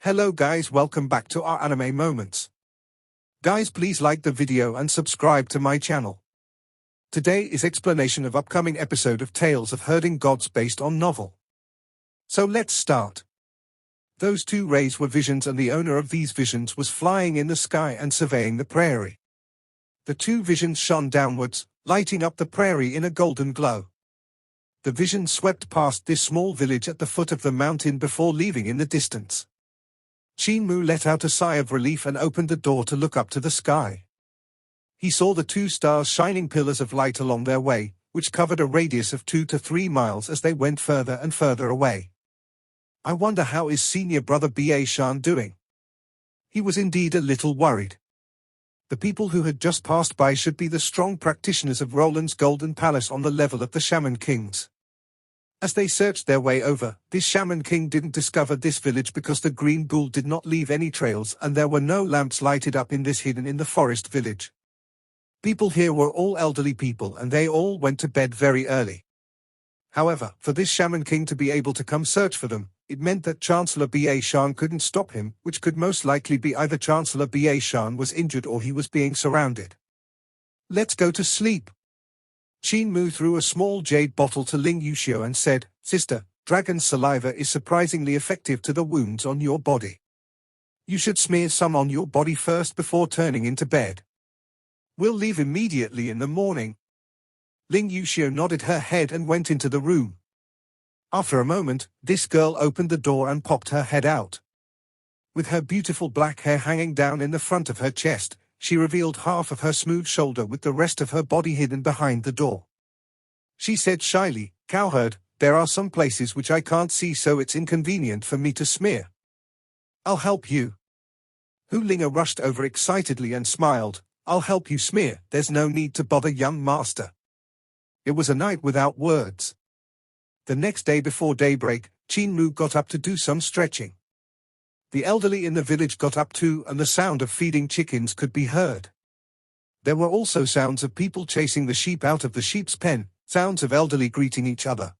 Hello guys, welcome back to our anime moments. Guys, please like the video and subscribe to my channel. Today is explanation of upcoming episode of Tales of Herding Gods based on novel. So let's start. Those two rays were visions, and the owner of these visions was flying in the sky and surveying the prairie. The two visions shone downwards, lighting up the prairie in a golden glow. The vision swept past this small village at the foot of the mountain before leaving in the distance. Qin Mu let out a sigh of relief and opened the door to look up to the sky. He saw the two stars shining pillars of light along their way, which covered a radius of 2 to 3 miles as they went further and further away. I wonder how is senior brother Ba-shan doing? He was indeed a little worried. The people who had just passed by should be the strong practitioners of Roland's Golden Palace on the level of the Shaman Kings. As they searched their way over, this Shaman King didn't discover this village because the green bull did not leave any trails and there were no lamps lighted up in this hidden in the forest village. People here were all elderly people and they all went to bed very early. However, for this Shaman King to be able to come search for them, it meant that Chancellor Ba-shan couldn't stop him, which could most likely be either Chancellor Ba-shan was injured or he was being surrounded. Let's go to sleep. Qin Mu threw a small jade bottle to Ling Yuxiu and said, "Sister, dragon's saliva is surprisingly effective to the wounds on your body. You should smear some on your body first before turning into bed. We'll leave immediately in the morning." Ling Yuxiu nodded her head and went into the room. After a moment, this girl opened the door and popped her head out. With her beautiful black hair hanging down in the front of her chest, she revealed half of her smooth shoulder with the rest of her body hidden behind the door. She said shyly, "Cowherd, there are some places which I can't see, so it's inconvenient for me to smear. I'll help you." Hu Linga rushed over excitedly and smiled, "I'll help you smear, there's no need to bother, young master." It was a night without words. The next day before daybreak, Qin Mu got up to do some stretching. The elderly in the village got up too, and the sound of feeding chickens could be heard. There were also sounds of people chasing the sheep out of the sheep's pen, sounds of elderly greeting each other.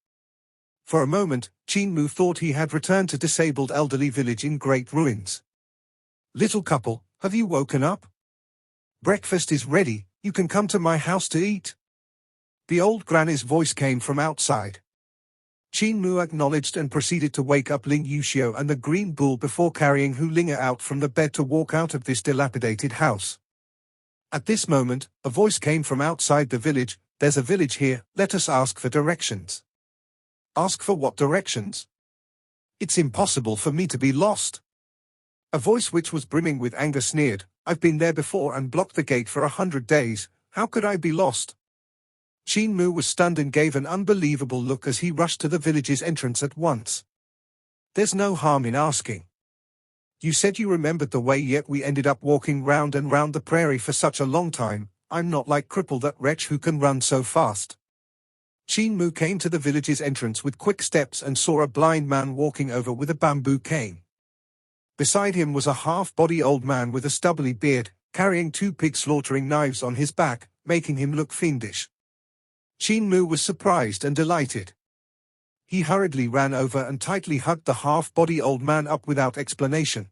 For a moment, Qin Mu thought he had returned to disabled elderly village in great ruins. "Little couple, have you woken up? Breakfast is ready, you can come to my house to eat." The old granny's voice came from outside. Qin Mu acknowledged and proceeded to wake up Ling Yuxiu and the green bull before carrying Hu Linga out from the bed to walk out of this dilapidated house. At this moment, a voice came from outside the village, "There's a village here, let us ask for directions." "Ask for what directions? It's impossible for me to be lost." A voice which was brimming with anger sneered, "I've been there before and blocked the gate for 100 days, how could I be lost?" Qin Mu was stunned and gave an unbelievable look as he rushed to the village's entrance at once. "There's no harm in asking. You said you remembered the way, yet we ended up walking round and round the prairie for such a long time. I'm not like Cripple, that wretch who can run so fast." Qin Mu came to the village's entrance with quick steps and saw a blind man walking over with a bamboo cane. Beside him was a half-body old man with a stubbly beard, carrying 2 pig slaughtering knives on his back, making him look fiendish. Qin Mu was surprised and delighted. He hurriedly ran over and tightly hugged the half-body old man up without explanation.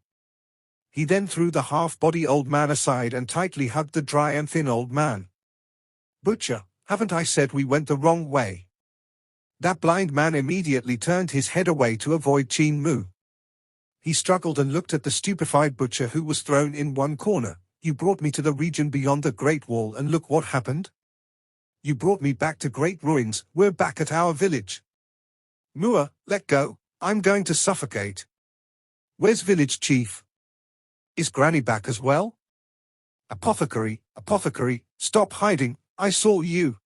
He then threw the half-body old man aside and tightly hugged the dry and thin old man. "Butcher, haven't I said we went the wrong way?" That blind man immediately turned his head away to avoid Qin Mu. He struggled and looked at the stupefied butcher who was thrown in one corner. "You brought me to the region beyond the Great Wall and look what happened. You brought me back to great ruins, we're back at our village. Mua, let go, I'm going to suffocate. Where's village chief? Is Granny back as well? Apothecary, stop hiding, I saw you."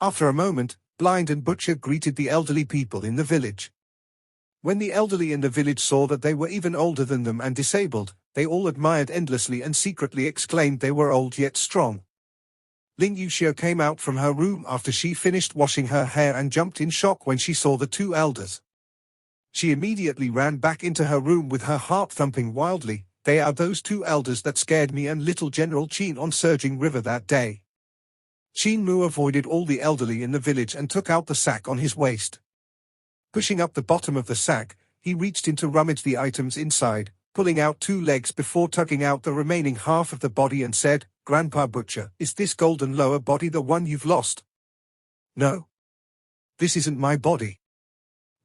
After a moment, Blind and Butcher greeted the elderly people in the village. When the elderly in the village saw that they were even older than them and disabled, they all admired endlessly and secretly exclaimed they were old yet strong. Ling Yuxiu came out from her room after she finished washing her hair and jumped in shock when she saw the 2 elders. She immediately ran back into her room with her heart thumping wildly. "They are those 2 elders that scared me and little General Qin on Surging River that day." Qin Mu avoided all the elderly in the village and took out the sack on his waist. Pushing up the bottom of the sack, he reached in to rummage the items inside, pulling out 2 legs before tugging out the remaining half of the body and said, "Grandpa Butcher, is this golden lower body the one you've lost?" "No. This isn't my body."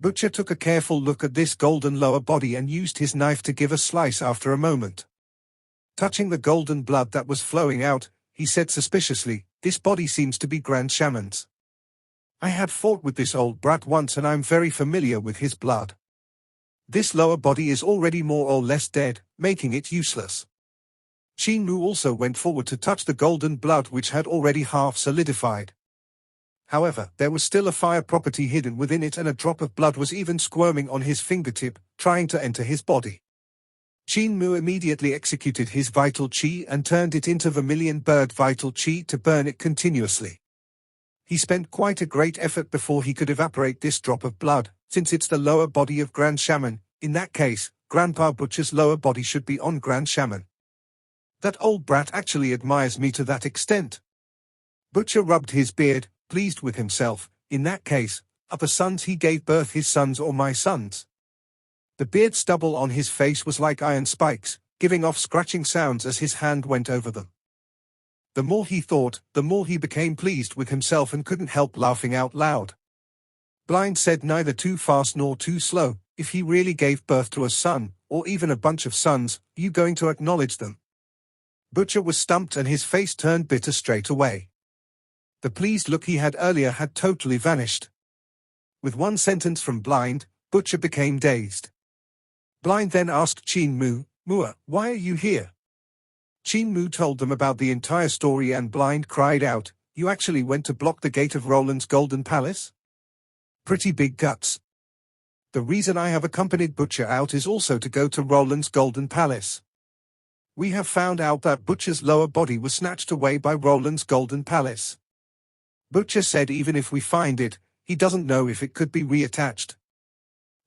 Butcher took a careful look at this golden lower body and used his knife to give a slice after a moment. Touching the golden blood that was flowing out, he said suspiciously, "This body seems to be Grand Shaman's. I had fought with this old brat once and I'm very familiar with his blood. This lower body is already more or less dead, making it useless." Qin Mu also went forward to touch the golden blood which had already half solidified. However, there was still a fire property hidden within it and a drop of blood was even squirming on his fingertip, trying to enter his body. Qin Mu immediately executed his vital qi and turned it into vermilion bird vital qi to burn it continuously. He spent quite a great effort before he could evaporate this drop of blood, since it's the lower body of Grand Shaman. In that case, Grandpa Butcher's lower body should be on Grand Shaman. That old brat actually admires me to that extent. Butcher rubbed his beard, pleased with himself. In that case, are the sons he gave birth his sons or my sons? The beard stubble on his face was like iron spikes, giving off scratching sounds as his hand went over them. The more he thought, the more he became pleased with himself and couldn't help laughing out loud. Blind said neither too fast nor too slow, "If he really gave birth to a son, or even a bunch of sons, are you going to acknowledge them?" Butcher was stumped and his face turned bitter straight away. The pleased look he had earlier had totally vanished. With one sentence from Blind, Butcher became dazed. Blind then asked Qin Mu, "Mua, why are you here?" Qin Mu told them about the entire story and Blind cried out, "You actually went to block the gate of Roland's Golden Palace? Pretty big guts. The reason I have accompanied Butcher out is also to go to Roland's Golden Palace. We have found out that Butcher's lower body was snatched away by Roland's Golden Palace. Butcher said even if we find it, he doesn't know if it could be reattached."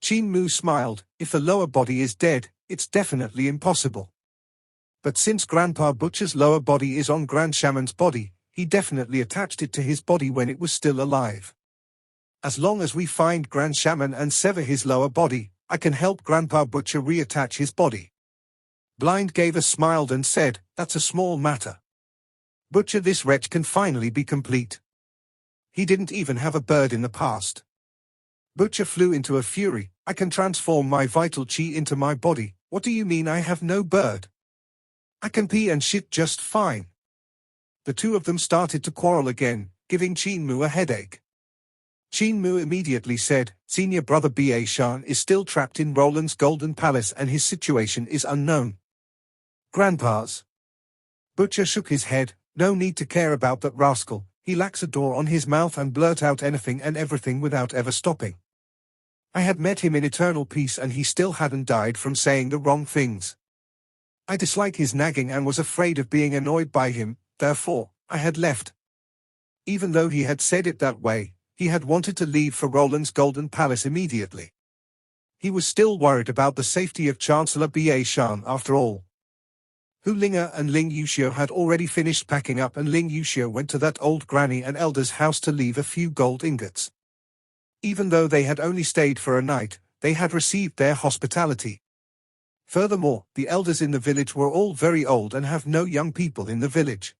Qin Mu smiled, "If the lower body is dead, it's definitely impossible. But since Grandpa Butcher's lower body is on Grand Shaman's body, he definitely attached it to his body when it was still alive. As long as we find Grand Shaman and sever his lower body, I can help Grandpa Butcher reattach his body." Blind gave a smile and said, "That's a small matter. Butcher, this wretch can finally be complete. He didn't even have a bird in the past." Butcher flew into a fury, "I can transform my vital qi into my body. What do you mean I have no bird? I can pee and shit just fine." The two of them started to quarrel again, giving Qin Mu a headache. Qin Mu immediately said, "Senior brother Ba Shan is still trapped in Roland's Golden Palace and his situation is unknown." "Grandpa's." Butcher shook his head, "No need to care about that rascal. He lacks a door on his mouth and blurt out anything and everything without ever stopping. I had met him in eternal peace and he still hadn't died from saying the wrong things. I dislike his nagging and was afraid of being annoyed by him, therefore, I had left." Even though he had said it that way, he had wanted to leave for Roland's Golden Palace immediately. He was still worried about the safety of Chancellor Ba Shan after all. Hu Linga and Ling Yuxiu had already finished packing up and Ling Yuxiu went to that old granny and elder's house to leave a few gold ingots. Even though they had only stayed for a night, they had received their hospitality. Furthermore, the elders in the village were all very old and have no young people in the village.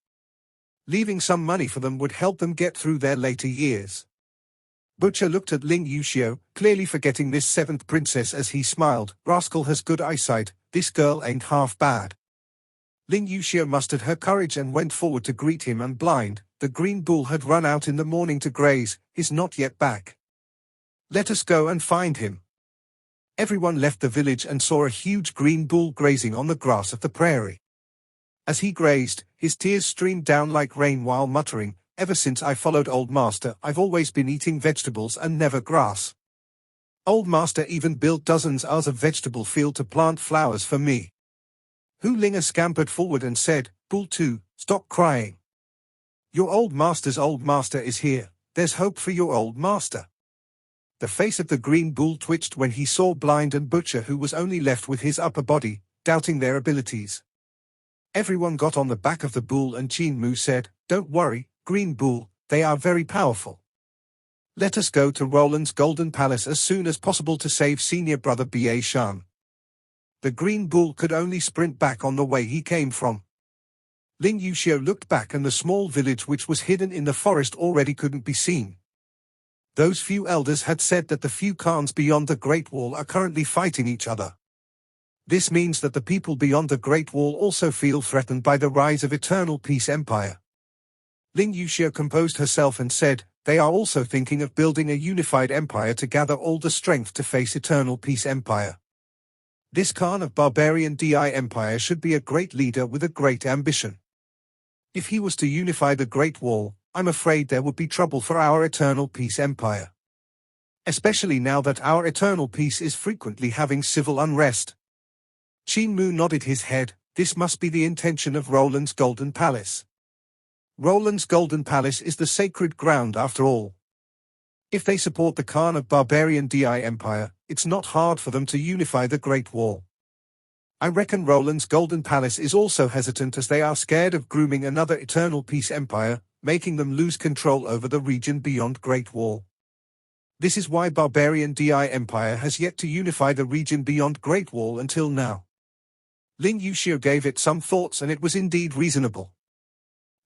Leaving some money for them would help them get through their later years. Butcher looked at Ling Yuxiu, clearly forgetting this 7th princess as he smiled, "Rascal has good eyesight, this girl ain't half bad." Ling Yuxiu mustered her courage and went forward to greet him and Blind, the green bull had run out in the morning to graze, is not yet back. Let us go and find him. Everyone left the village and saw a huge green bull grazing on the grass of the prairie. As he grazed, his tears streamed down like rain while muttering, "Ever since I followed Old Master, I've always been eating vegetables and never grass. Old Master even built dozens of vegetable field to plant flowers for me." Hu Linga scampered forward and said, "Bull 2, stop crying. Your old master is here. There's hope for your old master." The face of the green bull twitched when he saw Blind and Butcher, who was only left with his upper body, doubting their abilities. Everyone got on the back of the bull and Qin Mu said, "Don't worry, Green Bull, they are very powerful. Let us go to Roland's Golden Palace as soon as possible to save senior brother Ba Shan. The green bull could only sprint back on the way he came from. Lin Yuxiu looked back and the small village which was hidden in the forest already couldn't be seen. Those few elders had said that the few clans beyond the Great Wall are currently fighting each other. This means that the people beyond the Great Wall also feel threatened by the rise of Eternal Peace Empire. Lin Yuxiu composed herself and said, they are also thinking of building a unified empire to gather all the strength to face Eternal Peace Empire. This Khan of Barbarian Di Empire should be a great leader with a great ambition. If he was to unify the Great Wall, I'm afraid there would be trouble for our Eternal Peace Empire. Especially now that our Eternal Peace is frequently having civil unrest. Qin Mu nodded his head. This must be the intention of Roland's Golden Palace. Roland's Golden Palace is the sacred ground after all. If they support the Khan of Barbarian Di Empire, it's not hard for them to unify the Great Wall. I reckon Roland's Golden Palace is also hesitant as they are scared of grooming another Eternal Peace Empire, making them lose control over the region beyond Great Wall. This is why Barbarian Di Empire has yet to unify the region beyond Great Wall until now. Lin Yuxiu gave it some thoughts and it was indeed reasonable.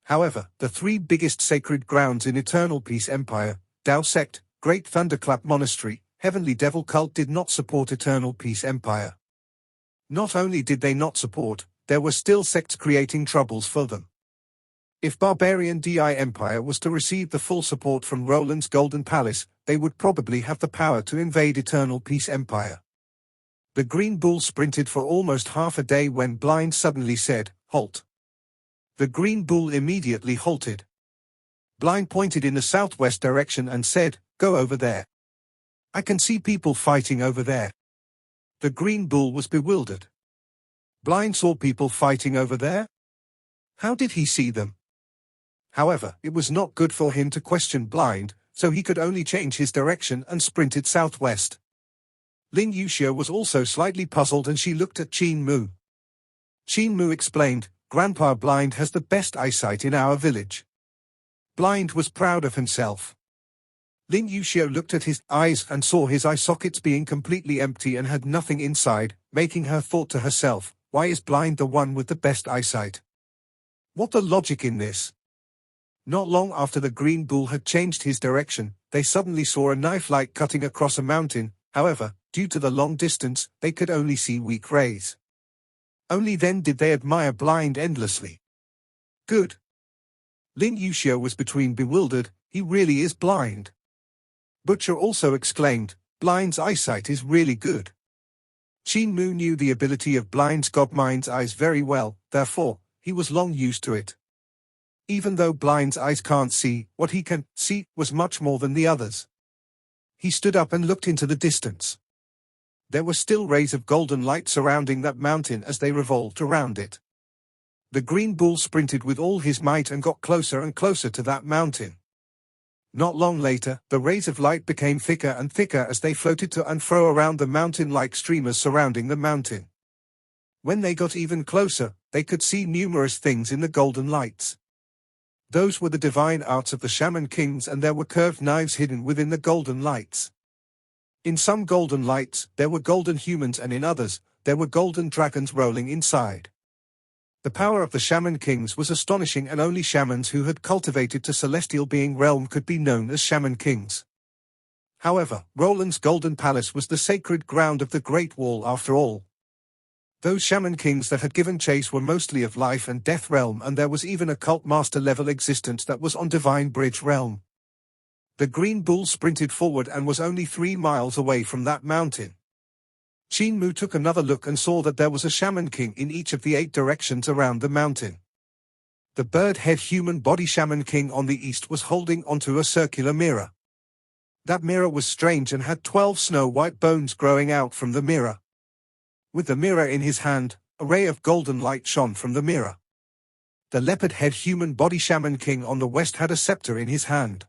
However, the three biggest sacred grounds in Eternal Peace Empire, Tao Sect, Great Thunderclap Monastery, Heavenly Devil Cult did not support Eternal Peace Empire. Not only did they not support, there were still sects creating troubles for them. If Barbarian Di Empire was to receive the full support from Roland's Golden Palace, they would probably have the power to invade Eternal Peace Empire. The green bull sprinted for almost half a day when Blind suddenly said, "Halt." The green bull immediately halted. Blind pointed in the southwest direction and said, "Go over there. I can see people fighting over there." The green bull was bewildered. Blind saw people fighting over there? How did he see them? However, it was not good for him to question Blind, so he could only change his direction and sprinted southwest. Lin Yuxiu was also slightly puzzled and she looked at Qin Mu. Qin Mu explained, "Grandpa Blind has the best eyesight in our village." Blind was proud of himself. Lin Yuxiu looked at his eyes and saw his eye sockets being completely empty and had nothing inside, making her thought to herself, why is Blind the one with the best eyesight? What the logic in this? Not long after the green bull had changed his direction, they suddenly saw a knife light cutting across a mountain. However, due to the long distance, they could only see weak rays. Only then did they admire Blind endlessly. Good. Lin Yuxiu was between bewildered, he really is blind. Butcher also exclaimed, Blind's eyesight is really good. Qin Mu knew the ability of Blind's godmind's eyes very well, therefore, he was long used to it. Even though Blind's eyes can't see, what he can see was much more than the others. He stood up and looked into the distance. There were still rays of golden light surrounding that mountain as they revolved around it. The green bull sprinted with all his might and got closer and closer to that mountain. Not long later, the rays of light became thicker and thicker as they floated to and fro around the mountain like streamers surrounding the mountain. When they got even closer, they could see numerous things in the golden lights. Those were the divine arts of the shaman kings and there were curved knives hidden within the golden lights. In some golden lights, there were golden humans and in others, there were golden dragons rolling inside. The power of the shaman kings was astonishing and only shamans who had cultivated to celestial being realm could be known as shaman kings. However, Roland's Golden Palace was the sacred ground of the Great Wall after all. Those shaman kings that had given chase were mostly of life and death realm and there was even a cult master level existence that was on divine bridge realm. The green bull sprinted forward and was only 3 miles away from that mountain. Qin Mu took another look and saw that there was a shaman king in each of the 8 directions around the mountain. The bird-head human body shaman king on the east was holding onto a circular mirror. That mirror was strange and had 12 snow-white bones growing out from the mirror. With the mirror in his hand, a ray of golden light shone from the mirror. The leopard-head human body shaman king on the west had a scepter in his hand.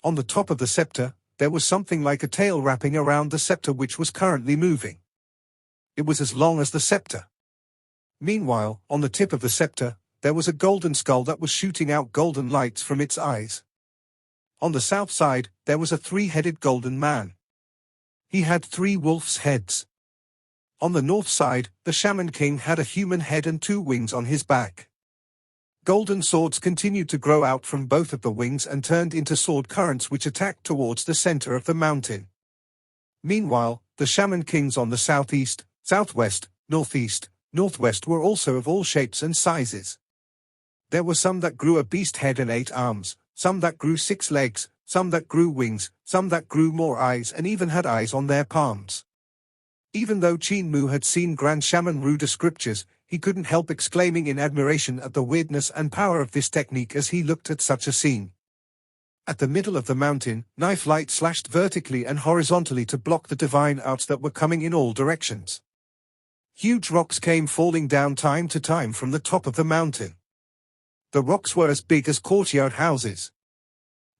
On the top of the scepter, there was something like a tail wrapping around the scepter which was currently moving. It was as long as the scepter. Meanwhile, on the tip of the scepter, there was a golden skull that was shooting out golden lights from its eyes. On the south side, there was a three-headed golden man. He had 3 wolves' heads. On the north side, the Shaman King had a human head and 2 wings on his back. Golden swords continued to grow out from both of the wings and turned into sword currents which attacked towards the center of the mountain. Meanwhile, the Shaman Kings on the southeast, southwest, northeast, northwest were also of all shapes and sizes. There were some that grew a beast head and 8 arms, some that grew 6 legs, some that grew wings, some that grew more eyes and even had eyes on their palms. Even though Qin Mu had seen Grand Shaman Ruda scriptures, he couldn't help exclaiming in admiration at the weirdness and power of this technique as he looked at such a scene. At the middle of the mountain, knife light slashed vertically and horizontally to block the divine arts that were coming in all directions. Huge rocks came falling down time to time from the top of the mountain. The rocks were as big as courtyard houses.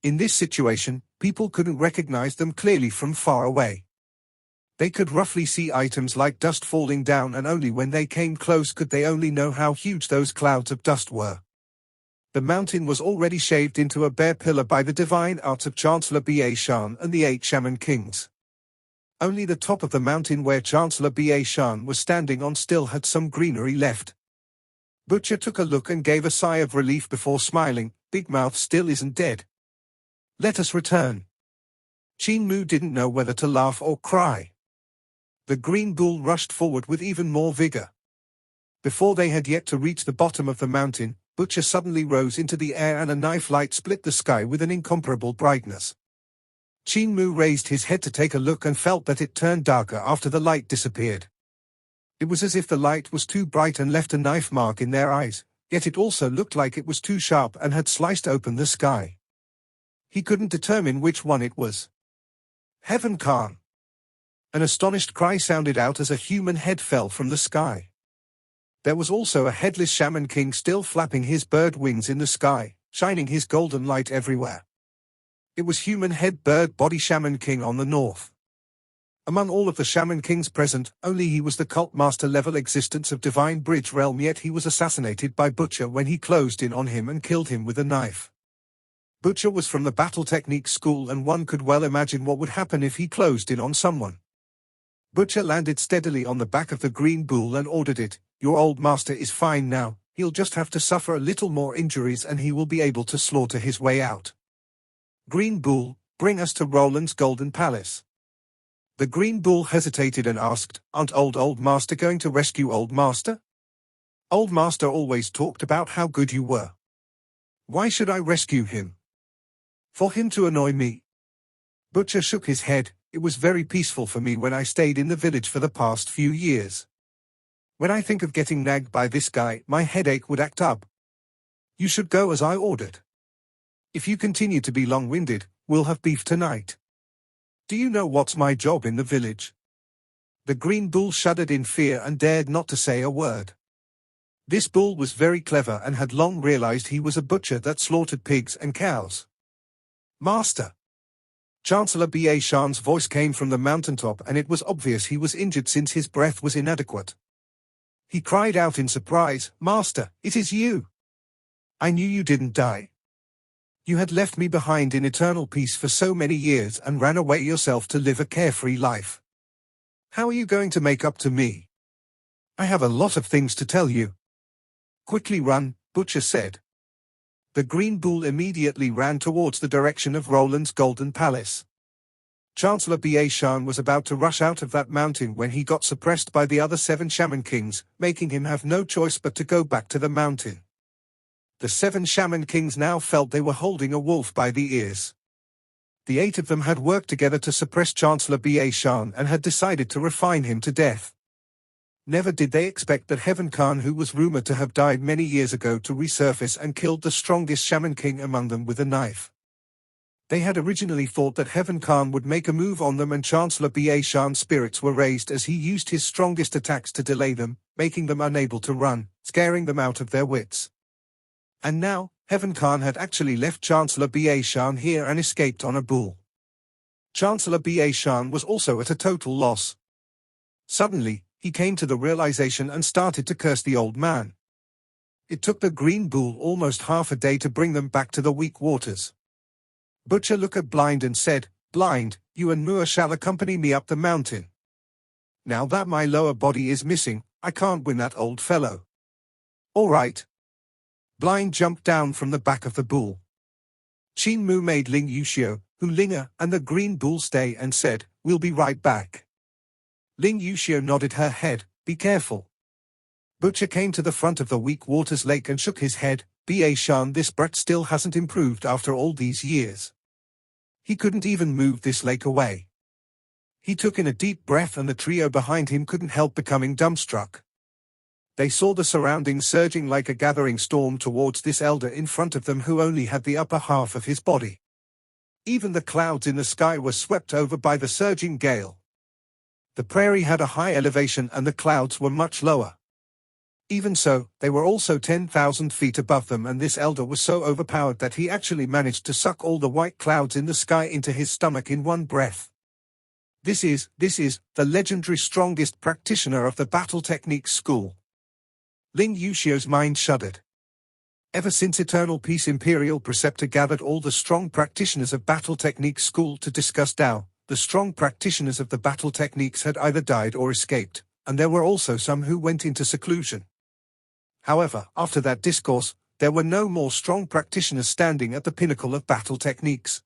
In this situation, people couldn't recognize them clearly from far away. They could roughly see items like dust falling down, and only when they came close could they only know how huge those clouds of dust were. The mountain was already shaved into a bare pillar by the divine arts of Chancellor Ba Shan and the 8 Shaman Kings. Only the top of the mountain where Chancellor Ba Shan was standing on still had some greenery left. Butcher took a look and gave a sigh of relief before smiling. Big Mouth still isn't dead. Let us return. Qin Mu didn't know whether to laugh or cry. The green bull rushed forward with even more vigor. Before they had yet to reach the bottom of the mountain, Butcher suddenly rose into the air and a knife light split the sky with an incomparable brightness. Qin Mu raised his head to take a look and felt that it turned darker after the light disappeared. It was as if the light was too bright and left a knife mark in their eyes, yet it also looked like it was too sharp and had sliced open the sky. He couldn't determine which one it was. Heaven Khan! An astonished cry sounded out as a human head fell from the sky. There was also a headless Shaman King still flapping his bird wings in the sky, shining his golden light everywhere. It was human head bird body Shaman King on the north. Among all of the Shaman Kings present, only he was the cult master level existence of Divine Bridge Realm, yet he was assassinated by Butcher when he closed in on him and killed him with a knife. Butcher was from the battle technique school, and one could well imagine what would happen if he closed in on someone. Butcher landed steadily on the back of the green bull and ordered it. Your old master is fine now, he'll just have to suffer a little more injuries and he will be able to slaughter his way out. Green bull, bring us to Roland's golden palace. The green bull hesitated and asked, aren't old master going to rescue old master? Old master always talked about how good you were. Why should I rescue him? For him to annoy me? Butcher shook his head. It was very peaceful for me when I stayed in the village for the past few years. When I think of getting nagged by this guy, my headache would act up. You should go as I ordered. If you continue to be long-winded, we'll have beef tonight. Do you know what's my job in the village? The green bull shuddered in fear and dared not to say a word. This bull was very clever and had long realized he was a butcher that slaughtered pigs and cows. Master! Chancellor Ba Shan's voice came from the mountaintop, and it was obvious he was injured since his breath was inadequate. He cried out in surprise, Master, it is you! I knew you didn't die. You had left me behind in eternal peace for so many years and ran away yourself to live a carefree life. How are you going to make up to me? I have a lot of things to tell you. Quickly run, Butcher said. The green bull immediately ran towards the direction of Roland's golden palace. Chancellor Ba Shan was about to rush out of that mountain when he got suppressed by the other 7 Shaman Kings, making him have no choice but to go back to the mountain. The 7 Shaman Kings now felt they were holding a wolf by the ears. The 8 of them had worked together to suppress Chancellor Ba Shan and had decided to refine him to death. Never did they expect that Heaven Khan, who was rumored to have died many years ago, to resurface and killed the strongest Shaman King among them with a knife. They had originally thought that Heaven Khan would make a move on them, and Chancellor Ba Shan's spirits were raised as he used his strongest attacks to delay them, making them unable to run, scaring them out of their wits. And now, Heaven Khan had actually left Chancellor Ba Shan here and escaped on a bull. Chancellor Ba Shan was also at a total loss. Suddenly, he came to the realization and started to curse the old man. It took the green bull almost half a day to bring them back to the weak waters. Butcher looked at Blind and said, "Blind, you and Mua shall accompany me up the mountain. Now that my lower body is missing, I can't win that old fellow." "All right." Blind jumped down from the back of the bull. Qin Mu made Ling Yuxiu, Hu Linga, and the green bull stay and said, "We'll be right back." Ling Yuxiu nodded her head, "Be careful." Butcher came to the front of the Weak Waters Lake and shook his head. "Ba Shan, this brat still hasn't improved after all these years. He couldn't even move this lake away." He took in a deep breath and the trio behind him couldn't help becoming dumbstruck. They saw the surroundings surging like a gathering storm towards this elder in front of them who only had the upper half of his body. Even the clouds in the sky were swept over by the surging gale. The prairie had a high elevation and the clouds were much lower. Even so, they were also 10,000 feet above them, and this elder was so overpowered that he actually managed to suck all the white clouds in the sky into his stomach in one breath. This is the legendary strongest practitioner of the battle techniques school. Ling Yuxiu's mind shuddered. Ever since Eternal Peace Imperial Preceptor gathered all the strong practitioners of battle techniques school to discuss Tao, the strong practitioners of the battle techniques had either died or escaped, and there were also some who went into seclusion. However, after that discourse, there were no more strong practitioners standing at the pinnacle of battle techniques.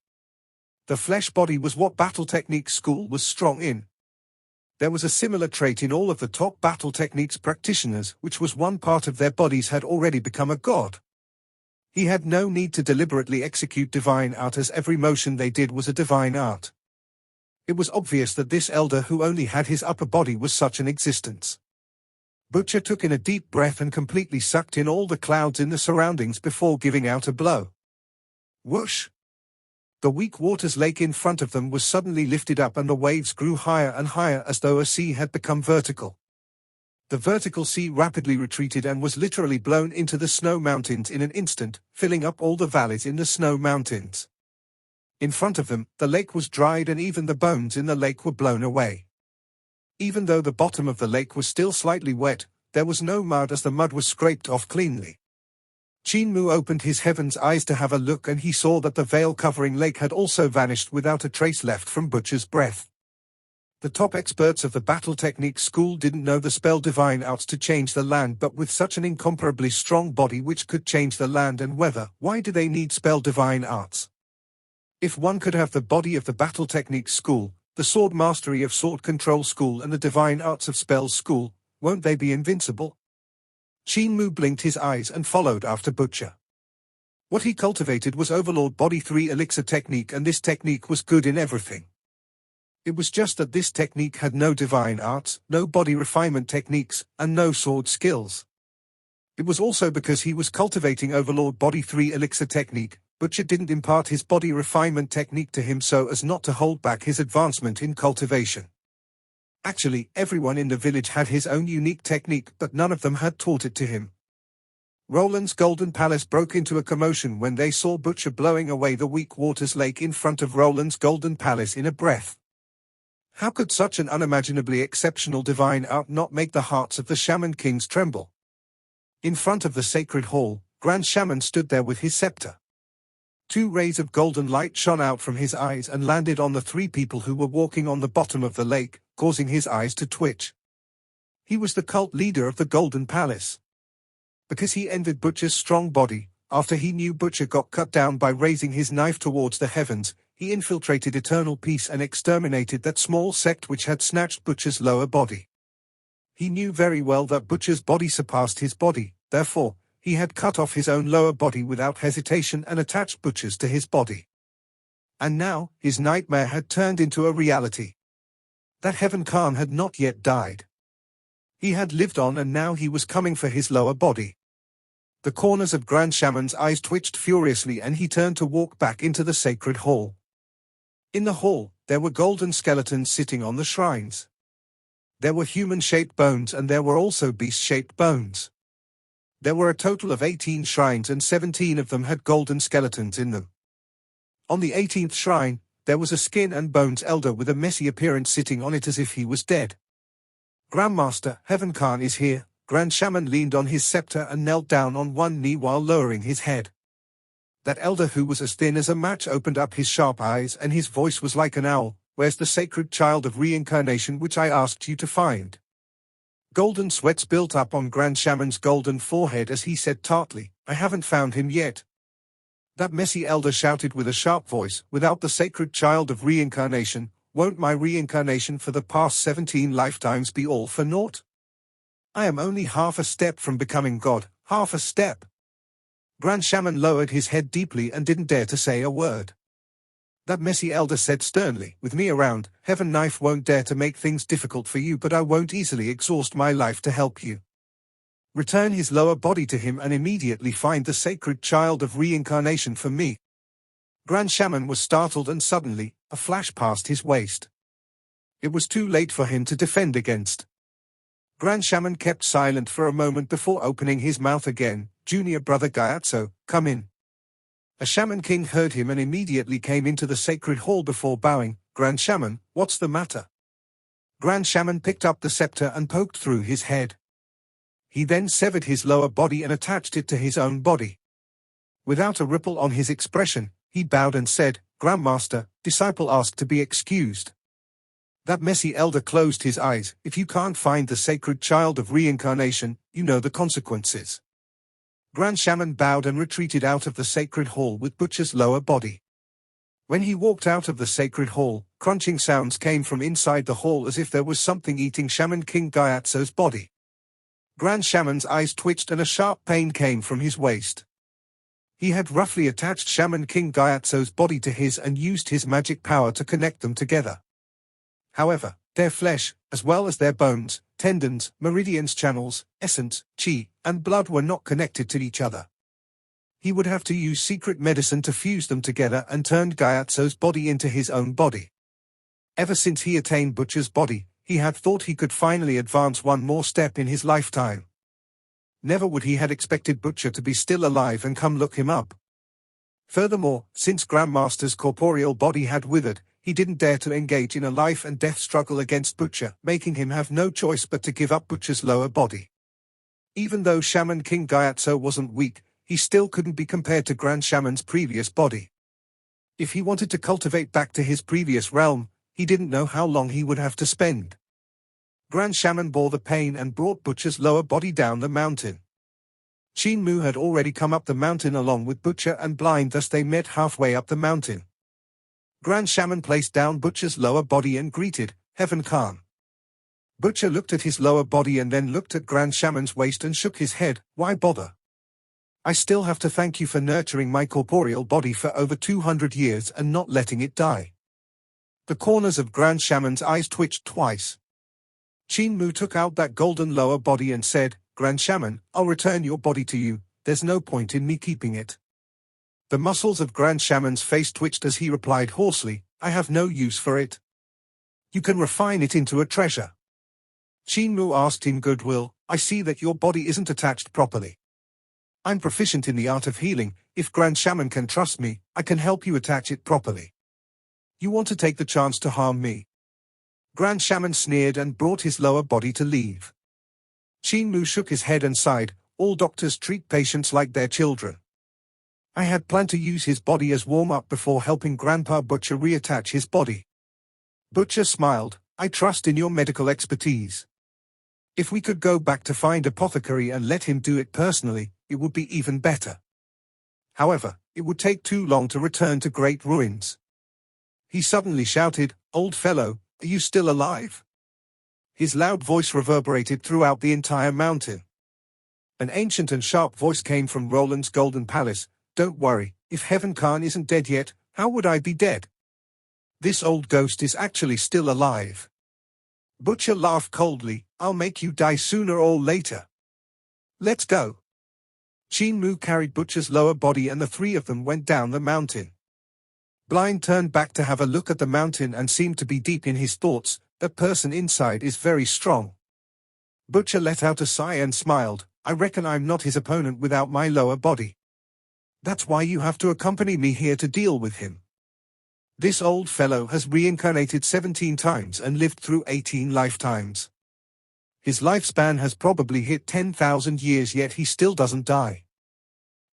The flesh body was what battle techniques school was strong in. There was a similar trait in all of the top battle techniques practitioners, which was one part of their bodies had already become a god. He had no need to deliberately execute divine art, as every motion they did was a divine art. It was obvious that this elder who only had his upper body was such an existence. Butcher took in a deep breath and completely sucked in all the clouds in the surroundings before giving out a blow. Whoosh! The Weak Waters Lake in front of them was suddenly lifted up and the waves grew higher and higher as though a sea had become vertical. The vertical sea rapidly retreated and was literally blown into the snow mountains in an instant, filling up all the valleys in the snow mountains. In front of them, the lake was dried and even the bones in the lake were blown away. Even though the bottom of the lake was still slightly wet, there was no mud as the mud was scraped off cleanly. Qin Mu opened his heaven's eyes to have a look, and he saw that the veil-covering lake had also vanished without a trace left from Butcher's breath. The top experts of the battle techniques school didn't know the spell divine arts to change the land, but with such an incomparably strong body which could change the land and weather, why do they need spell divine arts? If one could have the body of the battle techniques school, the sword mastery of sword control school and the divine arts of spells school, won't they be invincible? Qin Mu blinked his eyes and followed after Butcher. What he cultivated was Overlord Body 3 Elixir technique, and this technique was good in everything. It was just that this technique had no divine arts, no body refinement techniques, and no sword skills. It was also because he was cultivating Overlord Body 3 Elixir technique, Butcher didn't impart his body refinement technique to him so as not to hold back his advancement in cultivation. Actually, everyone in the village had his own unique technique, but none of them had taught it to him. Roland's Golden Palace broke into a commotion when they saw Butcher blowing away the Weak Waters Lake in front of Roland's Golden Palace in a breath. How could such an unimaginably exceptional divine art not make the hearts of the shaman kings tremble? In front of the sacred hall, Grand Shaman stood there with his scepter. 2 rays of golden light shone out from his eyes and landed on the 3 people who were walking on the bottom of the lake, causing his eyes to twitch. He was the cult leader of the Golden Palace. Because he envied Butcher's strong body, after he knew Butcher got cut down by raising his knife towards the heavens, he infiltrated Eternal Peace and exterminated that small sect which had snatched Butcher's lower body. He knew very well that Butcher's body surpassed his body, therefore, he had cut off his own lower body without hesitation and attached Butcher's to his body. And now, his nightmare had turned into a reality. That Heaven Khan had not yet died. He had lived on, and now he was coming for his lower body. The corners of Grand Shaman's eyes twitched furiously and he turned to walk back into the sacred hall. In the hall, there were golden skeletons sitting on the shrines. There were human-shaped bones and there were also beast-shaped bones. There were a total of 18 shrines and 17 of them had golden skeletons in them. On the 18th shrine, there was a skin and bones elder with a messy appearance sitting on it as if he was dead. Grandmaster, Heaven Khan is here. Grand Shaman leaned on his scepter and knelt down on one knee while lowering his head. That elder who was as thin as a match opened up his sharp eyes and his voice was like an owl. Where's the sacred child of reincarnation which I asked you to find? Golden sweats built up on Grand Shaman's golden forehead as he said tartly, I haven't found him yet. That messy elder shouted with a sharp voice, without the sacred child of reincarnation, won't my reincarnation for the past 17 lifetimes be all for naught? I am only half a step from becoming God, half a step. Grand Shaman lowered his head deeply and didn't dare to say a word. That messy elder said sternly, with me around, Heaven Knife won't dare to make things difficult for you, but I won't easily exhaust my life to help you. Return his lower body to him and immediately find the sacred child of reincarnation for me. Grand Shaman was startled and suddenly, a flash passed his waist. It was too late for him to defend against. Grand Shaman kept silent for a moment before opening his mouth again. Junior brother Gyatso, come in. A Shaman King heard him and immediately came into the sacred hall before bowing. Grand Shaman, what's the matter? Grand Shaman picked up the scepter and poked through his head. He then severed his lower body and attached it to his own body. Without a ripple on his expression, he bowed and said, Grandmaster, disciple asked to be excused. That messy elder closed his eyes. If you can't find the sacred child of reincarnation, you know the consequences. Grand Shaman bowed and retreated out of the sacred hall with Butcher's lower body. When he walked out of the sacred hall, crunching sounds came from inside the hall as if there was something eating Shaman King Gyatso's body. Grand Shaman's eyes twitched and a sharp pain came from his waist. He had roughly attached Shaman King Gyatso's body to his and used his magic power to connect them together. However, their flesh, as well as their bones, tendons, meridians, channels, essence, chi, and blood were not connected to each other. He would have to use secret medicine to fuse them together and turn Gyatso's body into his own body. Ever since he attained Butcher's body, he had thought he could finally advance one more step in his lifetime. Never would he had expected Butcher to be still alive and come look him up. Furthermore, since Grandmaster's corporeal body had withered, he didn't dare to engage in a life and death struggle against Butcher, making him have no choice but to give up Butcher's lower body. Even though Shaman King Gyatso wasn't weak, he still couldn't be compared to Grand Shaman's previous body. If he wanted to cultivate back to his previous realm, he didn't know how long he would have to spend. Grand Shaman bore the pain and brought Butcher's lower body down the mountain. Qin Mu had already come up the mountain along with Butcher and Blind, thus they met halfway up the mountain. Grand Shaman placed down Butcher's lower body and greeted, Heaven Khan. Butcher looked at his lower body and then looked at Grand Shaman's waist and shook his head, why bother? I still have to thank you for nurturing my corporeal body for over 200 years and not letting it die. The corners of Grand Shaman's eyes twitched twice. Qin Mu took out that golden lower body and said, Grand Shaman, I'll return your body to you, there's no point in me keeping it. The muscles of Grand Shaman's face twitched as he replied hoarsely, I have no use for it. You can refine it into a treasure. Qin Mu asked in goodwill, I see that your body isn't attached properly. I'm proficient in the art of healing, if Grand Shaman can trust me, I can help you attach it properly. You want to take the chance to harm me? Grand Shaman sneered and brought his lower body to leave. Qin Mu shook his head and sighed, all doctors treat patients like their children. I had planned to use his body as warm-up before helping Grandpa Butcher reattach his body. Butcher smiled, I trust in your medical expertise. If we could go back to find Apothecary and let him do it personally, it would be even better. However, it would take too long to return to Great Ruins. He suddenly shouted, Old fellow, are you still alive? His loud voice reverberated throughout the entire mountain. An ancient and sharp voice came from Roland's Golden Palace, Don't worry, if Heaven Khan isn't dead yet, how would I be dead? This old ghost is actually still alive. Butcher laughed coldly, I'll make you die sooner or later. Let's go. Qin Mu carried Butcher's lower body and the three of them went down the mountain. Blind turned back to have a look at the mountain and seemed to be deep in his thoughts, that person inside is very strong. Butcher let out a sigh and smiled, I reckon I'm not his opponent without my lower body. That's why you have to accompany me here to deal with him. This old fellow has reincarnated 17 times and lived through 18 lifetimes. His lifespan has probably hit 10,000 years yet he still doesn't die.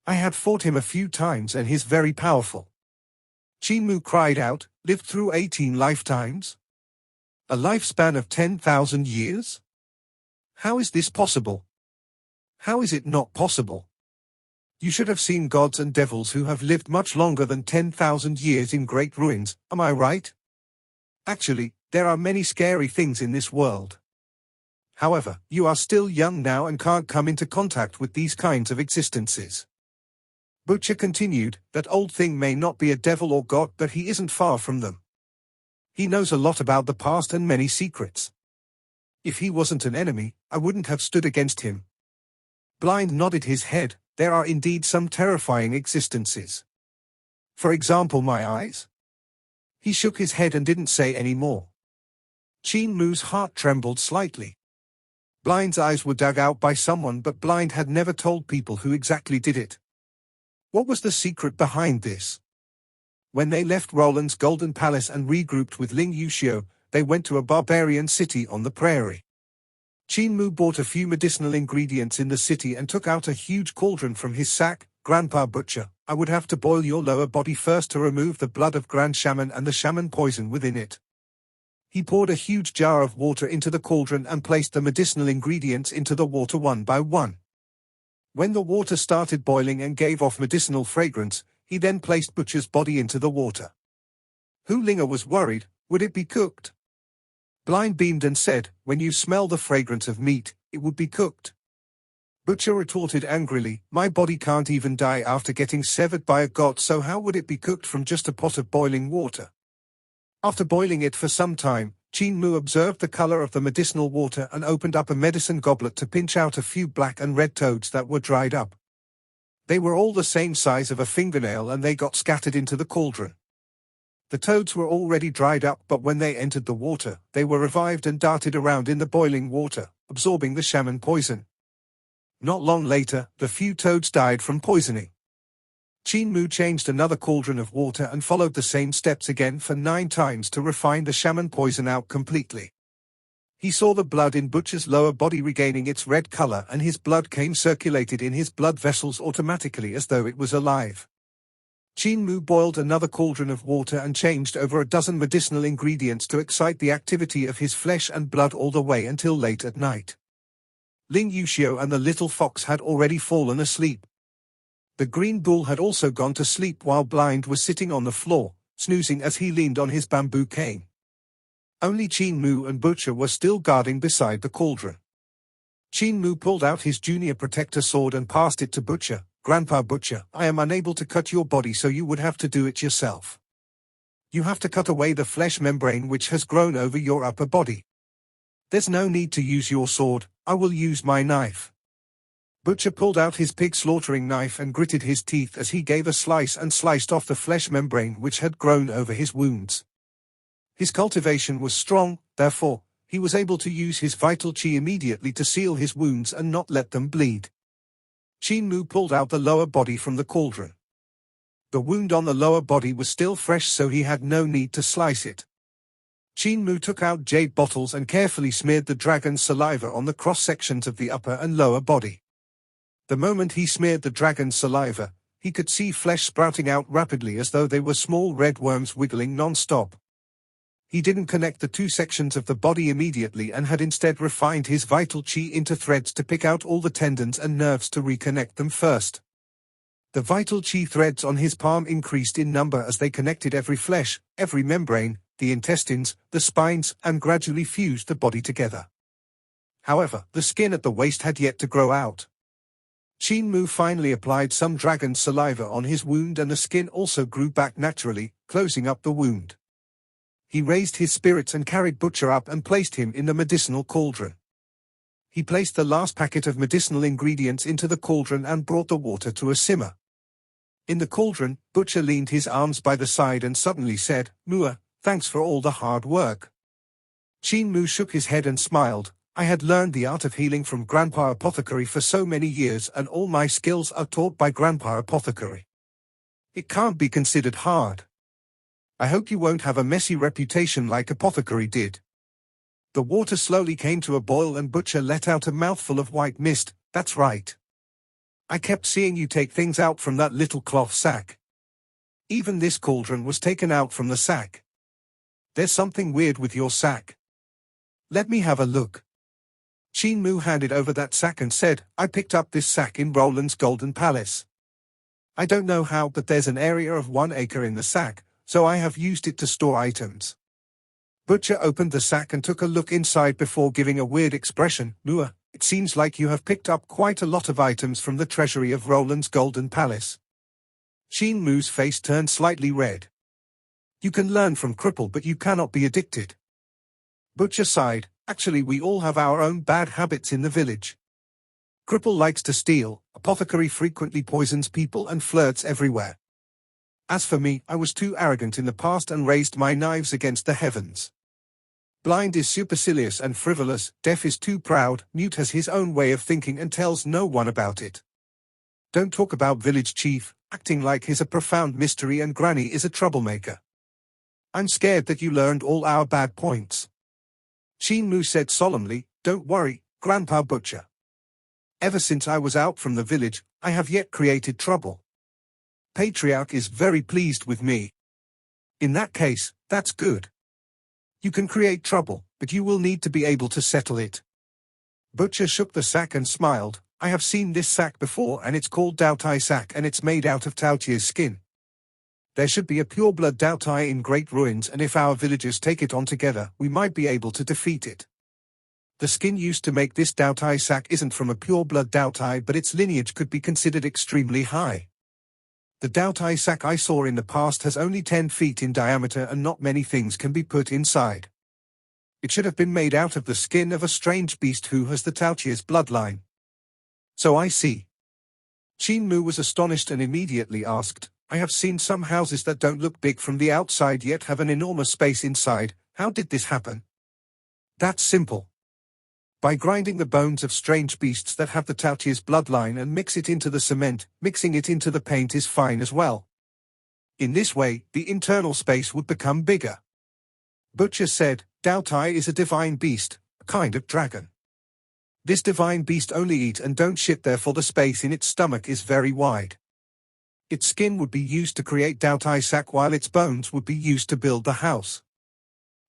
I had fought him a few times and he's very powerful. Qin Mu cried out, lived through 18 lifetimes? A lifespan of 10,000 years? How is this possible? How is it not possible? You should have seen gods and devils who have lived much longer than 10,000 years in great ruins, am I right? Actually, there are many scary things in this world. However, you are still young now and can't come into contact with these kinds of existences. Butcher continued, that old thing may not be a devil or god, but he isn't far from them. He knows a lot about the past and many secrets. If he wasn't an enemy, I wouldn't have stood against him. Blind nodded his head. There are indeed some terrifying existences. For example, my eyes? He shook his head and didn't say any more. Qin Mu's heart trembled slightly. Blind's eyes were dug out by someone, but Blind had never told people who exactly did it. What was the secret behind this? When they left Roland's Golden Palace and regrouped with Ling Yuxiu, they went to a barbarian city on the prairie. Qin Mu bought a few medicinal ingredients in the city and took out a huge cauldron from his sack. Grandpa Butcher, I would have to boil your lower body first to remove the blood of Grand Shaman and the shaman poison within it. He poured a huge jar of water into the cauldron and placed the medicinal ingredients into the water one by one. When the water started boiling and gave off medicinal fragrance, he then placed Butcher's body into the water. Hu Linger was worried, would it be cooked? Blind beamed and said, when you smell the fragrance of meat, it would be cooked. Butcher retorted angrily, my body can't even die after getting severed by a god, so how would it be cooked from just a pot of boiling water? After boiling it for some time, Qin Mu observed the color of the medicinal water and opened up a medicine goblet to pinch out a few black and red toads that were dried up. They were all the same size of a fingernail and they got scattered into the cauldron. The toads were already dried up, but when they entered the water, they were revived and darted around in the boiling water, absorbing the shaman poison. Not long later, the few toads died from poisoning. Qin Mu changed another cauldron of water and followed the same steps again for 9 times to refine the shaman poison out completely. He saw the blood in Butcher's lower body regaining its red color, and his blood came circulated in his blood vessels automatically as though it was alive. Qin Mu boiled another cauldron of water and changed over a dozen medicinal ingredients to excite the activity of his flesh and blood all the way until late at night. Ling Yuxiu and the little fox had already fallen asleep. The green bull had also gone to sleep while Blind was sitting on the floor, snoozing as he leaned on his bamboo cane. Only Qin Mu and Butcher were still guarding beside the cauldron. Qin Mu pulled out his junior protector sword and passed it to Butcher. Grandpa Butcher, I am unable to cut your body, so you would have to do it yourself. You have to cut away the flesh membrane which has grown over your upper body. There's no need to use your sword, I will use my knife. Butcher pulled out his pig slaughtering knife and gritted his teeth as he gave a slice and sliced off the flesh membrane which had grown over his wounds. His cultivation was strong, therefore, he was able to use his vital qi immediately to seal his wounds and not let them bleed. Qin Mu pulled out the lower body from the cauldron. The wound on the lower body was still fresh, so he had no need to slice it. Qin Mu took out jade bottles and carefully smeared the dragon's saliva on the cross-sections of the upper and lower body. The moment he smeared the dragon's saliva, he could see flesh sprouting out rapidly as though they were small red worms wiggling non-stop. He didn't connect the 2 sections of the body immediately and had instead refined his vital qi into threads to pick out all the tendons and nerves to reconnect them first. The vital qi threads on his palm increased in number as they connected every flesh, every membrane, the intestines, the spines, and gradually fused the body together. However, the skin at the waist had yet to grow out. Qin Mu finally applied some dragon's saliva on his wound and the skin also grew back naturally, closing up the wound. He raised his spirits and carried Butcher up and placed him in the medicinal cauldron. He placed the last packet of medicinal ingredients into the cauldron and brought the water to a simmer. In the cauldron, Butcher leaned his arms by the side and suddenly said, Mua, thanks for all the hard work. Qin Mu shook his head and smiled. I had learned the art of healing from Grandpa Apothecary for so many years, and all my skills are taught by Grandpa Apothecary. It can't be considered hard. I hope you won't have a messy reputation like Apothecary did. The water slowly came to a boil and Butcher let out a mouthful of white mist. That's right. I kept seeing you take things out from that little cloth sack. Even this cauldron was taken out from the sack. There's something weird with your sack. Let me have a look. Qin Mu handed over that sack and said, I picked up this sack in Roland's Golden Palace. I don't know how, but there's an area of 1 acre in the sack, so I have used it to store items. Butcher opened the sack and took a look inside before giving a weird expression. Mu, it seems like you have picked up quite a lot of items from the treasury of Roland's Golden Palace. Qin Mu's face turned slightly red. You can learn from cripple, but you cannot be addicted. Butcher sighed. Actually, we all have our own bad habits in the village. Cripple likes to steal, apothecary frequently poisons people and flirts everywhere. As for me, I was too arrogant in the past and raised my knives against the heavens. Blind is supercilious and frivolous, deaf is too proud, mute has his own way of thinking and tells no one about it. Don't talk about village chief, acting like he's a profound mystery, and Granny is a troublemaker. I'm scared that you learned all our bad points. Qin Mu said solemnly, Don't worry, Grandpa Butcher. Ever since I was out from the village, I have yet created trouble. Patriarch is very pleased with me. In that case, that's good. You can create trouble, but you will need to be able to settle it. Butcher shook the sack and smiled. I have seen this sack before, and it's called Daotai sack, and it's made out of Taotia's skin. There should be a pureblood Daotai in Great Ruins, and if our villagers take it on together, we might be able to defeat it. The skin used to make this Daotai sack isn't from a pureblood Daotai, but its lineage could be considered extremely high. The Daotai sack I saw in the past has only 10 feet in diameter, and not many things can be put inside. It should have been made out of the skin of a strange beast who has the Taotia's bloodline. So I see. Qin Mu was astonished and immediately asked, I have seen some houses that don't look big from the outside yet have an enormous space inside. How did this happen? That's simple. By grinding the bones of strange beasts that have the Taotia's bloodline and mix it into the cement, mixing it into the paint is fine as well. In this way, the internal space would become bigger. Butcher said, Daotai is a divine beast, a kind of dragon. This divine beast only eat and don't shit, therefore the space in its stomach is very wide. Its skin would be used to create Daotai sack, while its bones would be used to build the house.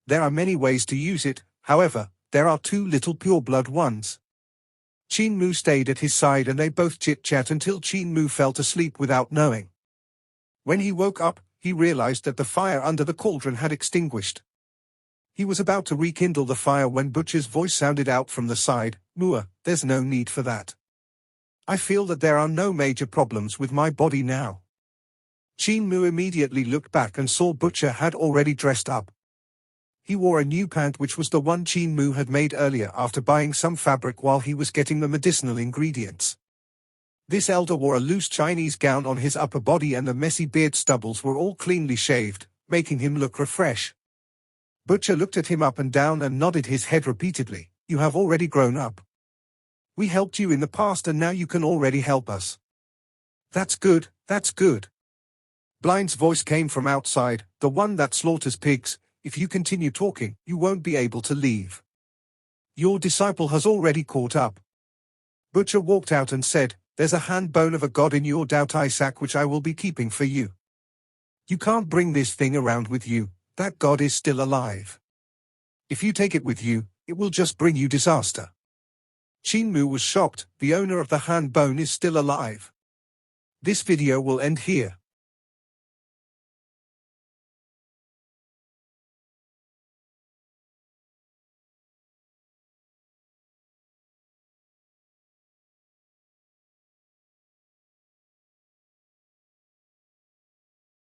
There are many ways to use it, however, there are 2 little pureblood ones. Qin Mu stayed at his side and they both chit-chat until Qin Mu fell asleep without knowing. When he woke up, he realized that the fire under the cauldron had extinguished. He was about to rekindle the fire when Butcher's voice sounded out from the side, Mu, there's no need for that. I feel that there are no major problems with my body now. Qin Mu immediately looked back and saw Butcher had already dressed up. He wore a new pant, which was the one Qin Mu had made earlier after buying some fabric while he was getting the medicinal ingredients. This elder wore a loose Chinese gown on his upper body, and the messy beard stubbles were all cleanly shaved, making him look refreshed. Butcher looked at him up and down and nodded his head repeatedly. You have already grown up. We helped you in the past and now you can already help us. That's good, that's good. Blind's voice came from outside, the one that slaughters pigs. If you continue talking, you won't be able to leave. Your disciple has already caught up. Butcher walked out and said, There's a hand bone of a god in your Daotai sack which I will be keeping for you. You can't bring this thing around with you, that god is still alive. If you take it with you, it will just bring you disaster. Qin Mu was shocked, the owner of the hand bone is still alive. This video will end here.